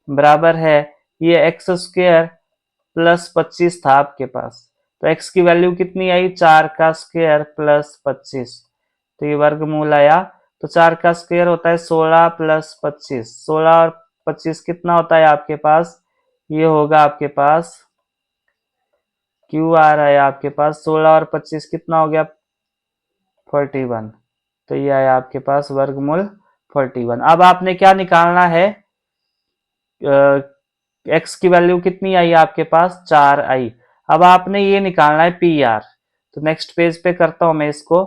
बराबर है, ये x² प्लस 25 था आपके पास, तो x की वैल्यू कितनी आई, 4 का स्क्वायर प्लस 25। तो ये वर्गमूल आया। तो 4 का स्क्वायर होता है 16 प्लस 25। 16 और 25 कितना होता है आपके पास, ये होगा आपके पास QR आया आपके पास 16 और 25 कितना हो गया 41। तो ये आया आपके पास वर्गमूल 41। अब आपने क्या निकालना है, x की वैल्यू कितनी आई आपके पास, 4 आई। अब आपने ये निकालना है PR। तो नेक्स्ट पेज पे करता हूं मैं इसको।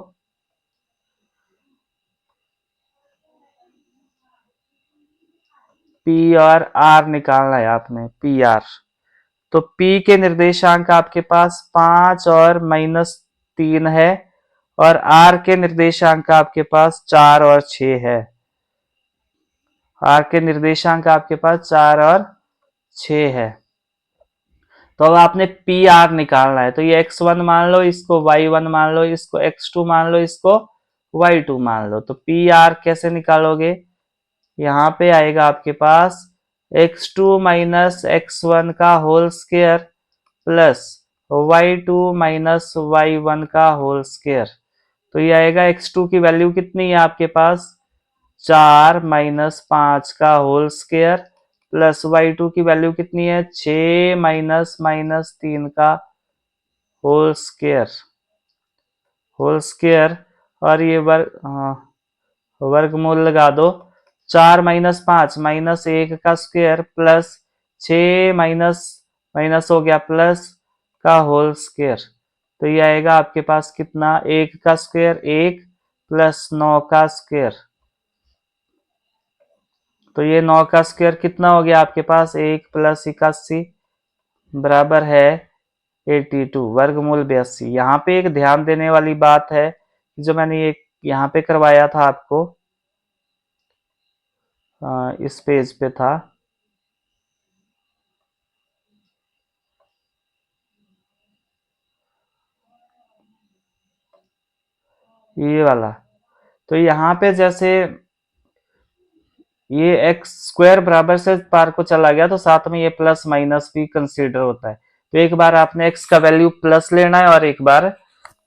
P और R निकालना है आपने, PR। तो P के निर्देशांक आपके पास 5 और -3 है, और R के निर्देशांक आपके पास 4 और 6 है। R के निर्देशांक आपके पास 4 और 6 है। तो अब आपने PR निकालना है। तो ये x1 मान लो, इसको y1 मान लो, इसको x2 मान लो, इसको y2 मान लो। तो पी आर कैसे निकालोगे, यहाँ पे आएगा आपके पास x2 माइनस x1 का whole square plus y2 minus y1 का होल स्क्वायर। तो ये आएगा x2 की वैल्यू कितनी है आपके पास, 4 माइनस 5 का होल स्क्वायर प्लस y2 की वैल्यू कितनी है, 6 माइनस माइनस 3 का होल स्क्वायर, होल स्क्वायर। और ये वर्गमूल लगा दो, 4 माइनस 5 माइनस 1 का स्क्वायर प्लस 6 माइनस माइनस हो गया प्लस का होल स्क्वायर। तो ये आएगा आपके पास कितना, 1 का स्क्वायर 1 प्लस 9 का स्क्वायर। तो ये 9 का स्क्वायर कितना हो गया आपके पास, 1 प्लस 81 बराबर है 82, वर्गमूल 82। यहाँ पे एक ध्यान देने वाली बात है, जो मैंने ये यहाँ पे करवाया था आपको, इस पेज पे था, ये वाला। तो यहाँ पे जैसे ये एक्स स्क्वायर बराबर से पार को चला गया, तो साथ में ये प्लस माइनस भी कंसीडर होता है। तो एक बार आपने एक्स का वैल्यू प्लस लेना है और एक बार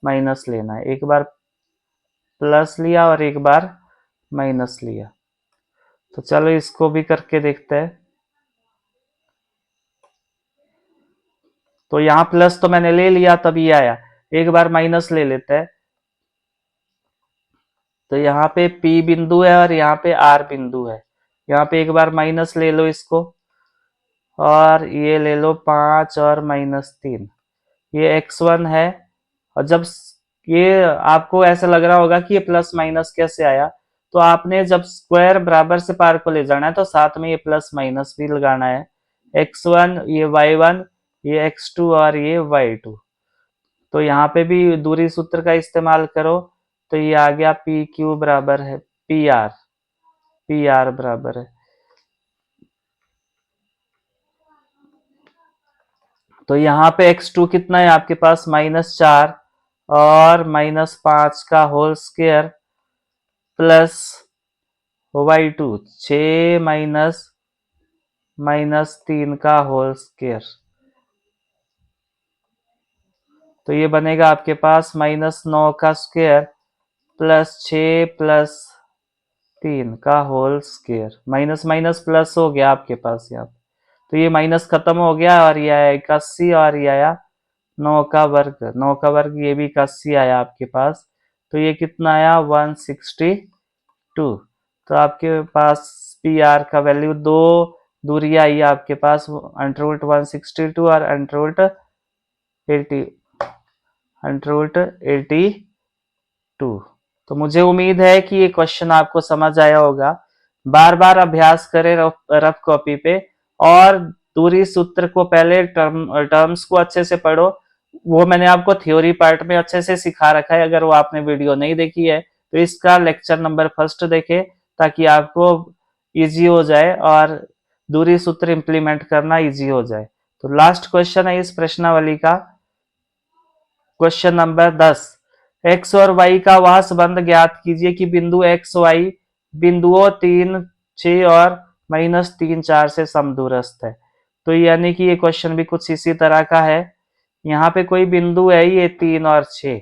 माइनस लेना है, एक बार प्लस लिया और एक बार माइनस लिया। तो चलो इसको भी करके देखते हैं। तो यहाँ प्लस तो मैंने ले लिया तब ये आया, एक बार माइनस ले लेते हैं। तो यहाँ पे P बिंदु है और यहाँ पे R बिंदु है, यहाँ पे एक बार माइनस ले लो इसको, और ये ले लो 5 और -3, ये x1 है। और जब ये आपको ऐसा लग रहा होगा कि ये प्लस माइनस कैसे आया, तो आपने जब स्क्वायर बराबर से पार को ले जाना है तो साथ में ये प्लस माइनस भी लगाना है, x1 ये y1 ये x2 और ये y2। तो यहाँ पे भी दूरी सूत्र का इस्तेमाल करो, तो ये आ गया पी क्यू बराबर है पी आर बराबर है। तो यहाँ पे x2 कितना है आपके पास, -4 और -5 का whole square plus y2 6 minus -3 का होल स्क्वायर। तो ये बनेगा आपके पास -9 का स्क्वायर प्लस 6 प्लस 3 का whole square. Minus minus plus हो गया आपके पास यहाँ पे। तो ये माइनस खत्म हो गया और ये आया 81 और ये आया 9 का वर्ग, 9 का वर्ग ये भी 81 आया आपके पास। तो ये कितना आया, 162। तो आपके पास पी आर का वैल्यू, दो दूरी आई है आपके पास, अंडर रूट 162 और अंडर रूट 82। तो मुझे उम्मीद है कि ये क्वेश्चन आपको समझ आया होगा। बार बार अभ्यास करें रफ कॉपी पे, और दूरी सूत्र को पहले टर्म्स को अच्छे से पढ़ो। वो मैंने आपको थ्योरी पार्ट में अच्छे से सिखा रखा है, अगर वो आपने वीडियो नहीं देखी है तो इसका लेक्चर नंबर 1 देखे, ताकि आपको इजी हो जाए और दूरी सूत्र इंप्लीमेंट करना इजी हो जाए। तो लास्ट क्वेश्चन है इस प्रश्नावली का, क्वेश्चन नंबर 10, एक्स और वाई का वह संबंध ज्ञात कीजिए कि बिंदु एक्स वाई बिंदुओं 3 6 और -3 4 से समदूरस्थ है। तो यानी कि ये क्वेश्चन भी कुछ इसी तरह का है। यहाँ पे कोई बिंदु है, ये 3 और 6,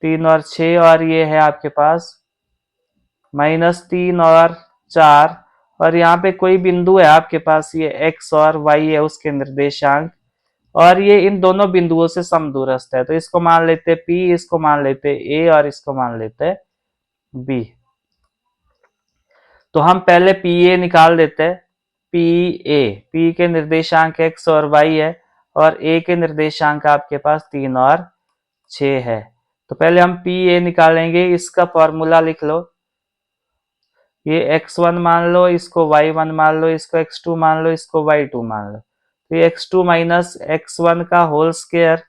3 और 6, और ये है आपके पास -3 और 4, और यहाँ पे कोई बिंदु है आपके पास, ये एक्स और वाई है उसके निर्देशांक, और ये इन दोनों बिंदुओं से समदूरस्थ है। तो इसको मान लेते P, इसको मान लेते A और इसको मान लेते B। तो हम पहले PA निकाल देते हैं। P के निर्देशांक x और y है, और A के निर्देशांक आपके पास 3 और 6 है। तो पहले हम PA निकालेंगे, इसका फॉर्मूला लिख लो। ये x1 मान लो, इसको y1 मान लो, इसको x2 मान लो, इसको y2 मान लो। तो ये x2 माइनस x1 का whole square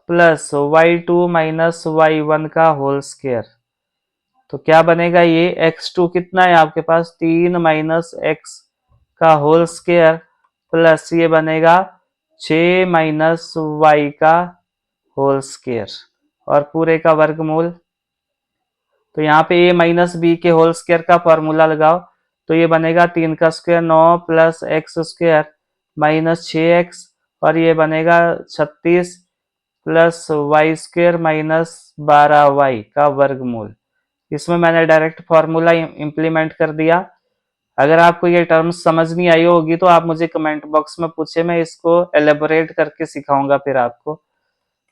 plus y2 minus y1 का होल स्क्वायर। तो क्या बनेगा, ये x2 कितना है आपके पास, 3 माइनस x का होल स्क्वायर प्लस ये बनेगा 6 माइनस y का होल स्क्वायर, और पूरे का वर्गमूल। तो यहाँ पे a माइनस बी के होल स्क्वायर का फॉर्मूला लगाओ, तो ये बनेगा 3 का square 9 plus x square minus 6x, और ये बनेगा 36 plus y square minus 12y का वर्गमूल। इसमें मैंने डायरेक्ट फॉर्मूला इम्प्लीमेंट कर दिया। अगर आपको ये टर्म्स समझ नहीं आई होगी तो आप मुझे कमेंट बॉक्स में पूछे, मैं इसको एलेबोरेट करके सिखाऊंगा फिर आपको।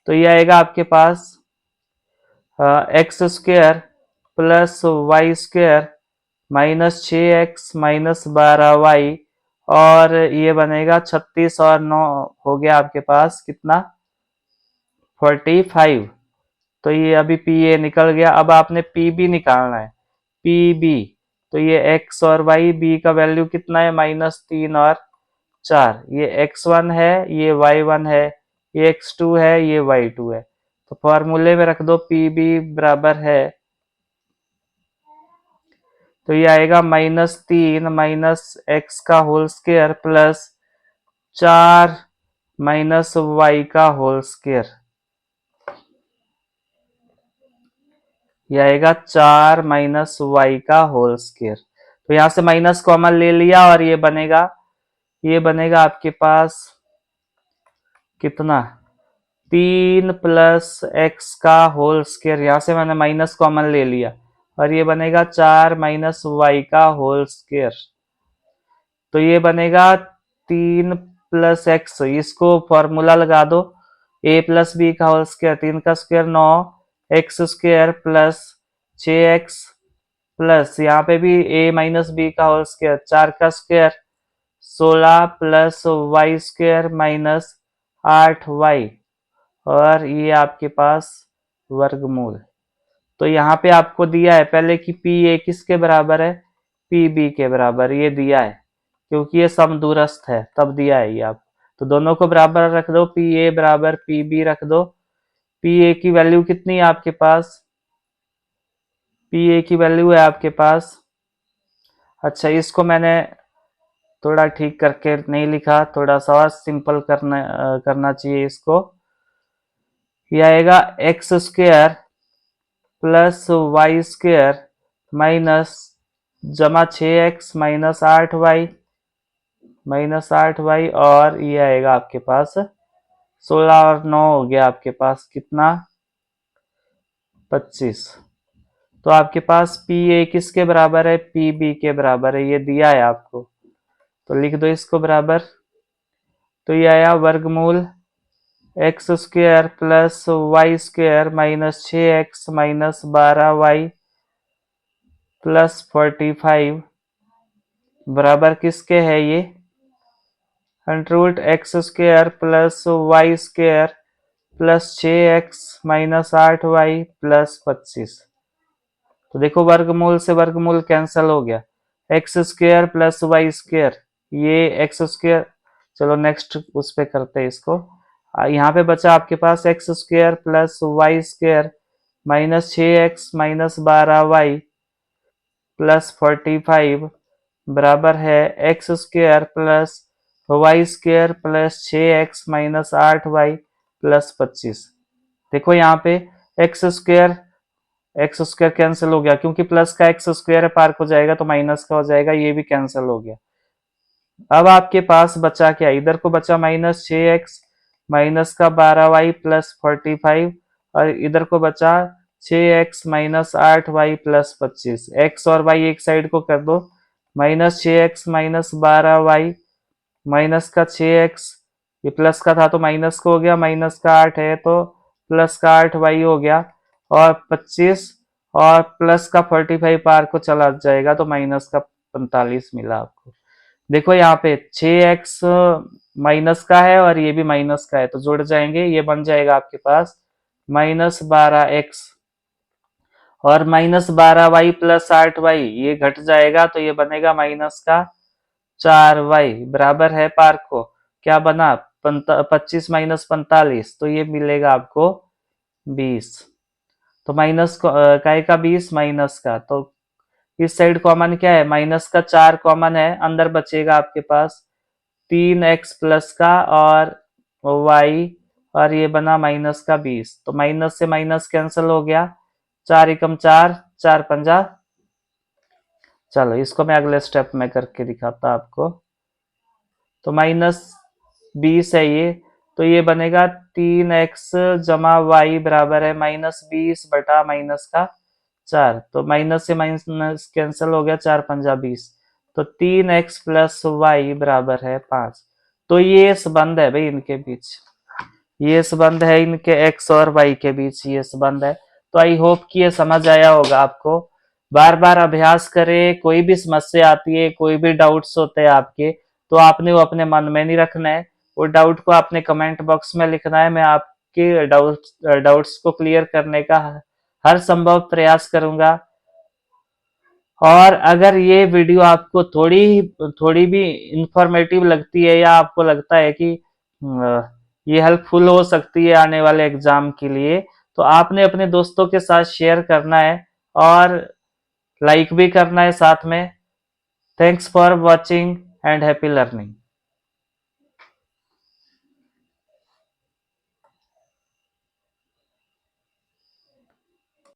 तो ये आएगा आपके पास x square plus y square minus 6x minus 12y, और ये बनेगा 36 और 9 हो गया आपके पास कितना 45। तो ये अभी पी ए निकल गया। अब आपने पी बी निकालना है, पी बी। तो ये एक्स और वाई, बी का वैल्यू कितना है -3 और 4। ये x1 है, ये y1 है, ये x2 है, ये y2 है। तो फॉर्मूले में रख दो पी बी बराबर है, तो ये आएगा -3 माइनस एक्स का whole square plus 4 minus y का होल स्क्वायर। ये आएगा 4 माइनस वाई का होल स्क्वायर। तो यहां से माइनस कॉमन ले लिया और ये बनेगा आपके पास कितना 3 प्लस एक्स का होल स्क्वायर। यहां से मैंने माइनस कॉमन ले लिया और ये बनेगा 4 माइनस वाई का होल स्क्वायर। तो ये बनेगा 3 प्लस एक्स, इसको फॉर्मूला लगा दो, ए प्लस बी का होल स्क्वायर, 3 का square 9 x square plus 6x plus यहाँ पे भी a माइनस बी का होल स्क्वायर 4 का square 16 plus y square minus 8y, और ये आपके पास वर्गमूल। तो यहाँ पे आपको दिया है पहले कि पी ए किसके बराबर है, पी बी के बराबर ये दिया है, क्योंकि ये समदूरस्थ है तब दिया है ये आप। तो दोनों को बराबर रख दो, पी ए बराबर पी बी रख दो। पी ए की वैल्यू कितनी है आपके पास, पी ए की वैल्यू है आपके पास, अच्छा इसको मैंने थोड़ा ठीक करके नहीं लिखा, थोड़ा सा और सिंपल करना चाहिए इसको। ये आएगा x square plus y square minus जमा 6x माइनस 8y और ये आएगा आपके पास 16 और 9 हो गया आपके पास कितना 25। तो आपके पास पी ए किसके बराबर है, पी बी के बराबर है, ये दिया है आपको, तो लिख दो इसको बराबर। तो ये आया वर्गमूल x square plus y square minus 6x minus 12y plus 45 बराबर किसके है ये under root x square plus y square plus 6x minus 8y plus 25। तो देखो वर्गमूल से वर्गमूल कैंसिल हो गया, x square plus y square, ये एक्स स्क्वायर, चलो नेक्स्ट उस पे करते हैं इसको। यहाँ पे बचा आपके पास x square plus y square minus 6x minus 12y plus 45 बराबर है x square plus y square plus 6x minus 8y plus 25। देखो यहाँ पे एक्स स्क्वायर कैंसिल हो गया, क्योंकि प्लस का एक्स स्क्वायर पार्क हो जाएगा तो माइनस का हो जाएगा, ये भी कैंसिल हो गया। अब आपके पास बचा क्या, इधर को बचा -6x माइनस का 12y प्लस 45, और इधर को बचा 6x minus 8y plus 25। X और y एक साइड को कर दो, -6x माइनस 12y माइनस का 6x, ये प्लस का था तो माइनस का हो गया, माइनस का 8 है तो प्लस का 8y हो गया, और 25 और प्लस का 45 पार को चला जाएगा तो माइनस का 45 मिला आपको। देखो यहाँ पे 6x माइनस का है और ये भी माइनस का है तो जुड़ जाएंगे, ये बन जाएगा आपके पास -12x, और -12y प्लस 8y ये घट जाएगा तो ये बनेगा माइनस का 4y बराबर है पार को क्या बना 25 माइनस 45, तो ये मिलेगा आपको 20। तो माइनस काय का 20 माइनस का, तो इस साइड कॉमन क्या है, माइनस का 4 कॉमन है, अंदर बचेगा आपके पास 3x प्लस का और y, और ये बना -20। तो माइनस से माइनस कैंसिल हो गया, 4 एकम 4, 4 पंजा। चलो इसको मैं अगले स्टेप में करके दिखाता आपको। तो -20 है ये, तो ये बनेगा 3x जमा वाई बराबर है -20 बटा माइनस का 4। तो माइनस से माइनस कैंसिल हो गया, 4 पंजा 20। तो 3x प्लस वाई बराबर है 5। तो ये संबंध है भाई इनके बीच, ये संबंध है इनके एक्स और वाई के बीच, ये संबंध है। तो आई होप कि ये समझ आया होगा आपको। बार बार अभ्यास करें, कोई भी समस्या आती है, कोई भी डाउट्स होते हैं आपके, तो आपने वो अपने मन में नहीं रखना है, वो डाउट को आपने कमेंट बॉक्स में लिखना है। मैं आपके डाउट्स को क्लियर करने का हर संभव प्रयास करूंगा। और अगर ये वीडियो आपको थोड़ी थोड़ी भी इंफॉर्मेटिव लगती है, या आपको लगता है कि ये हेल्पफुल हो सकती है आने वाले एग्जाम के लिए, तो आपने अपने दोस्तों के साथ शेयर करना है और लाइक भी करना है साथ में। Thanks for watching and happy learning.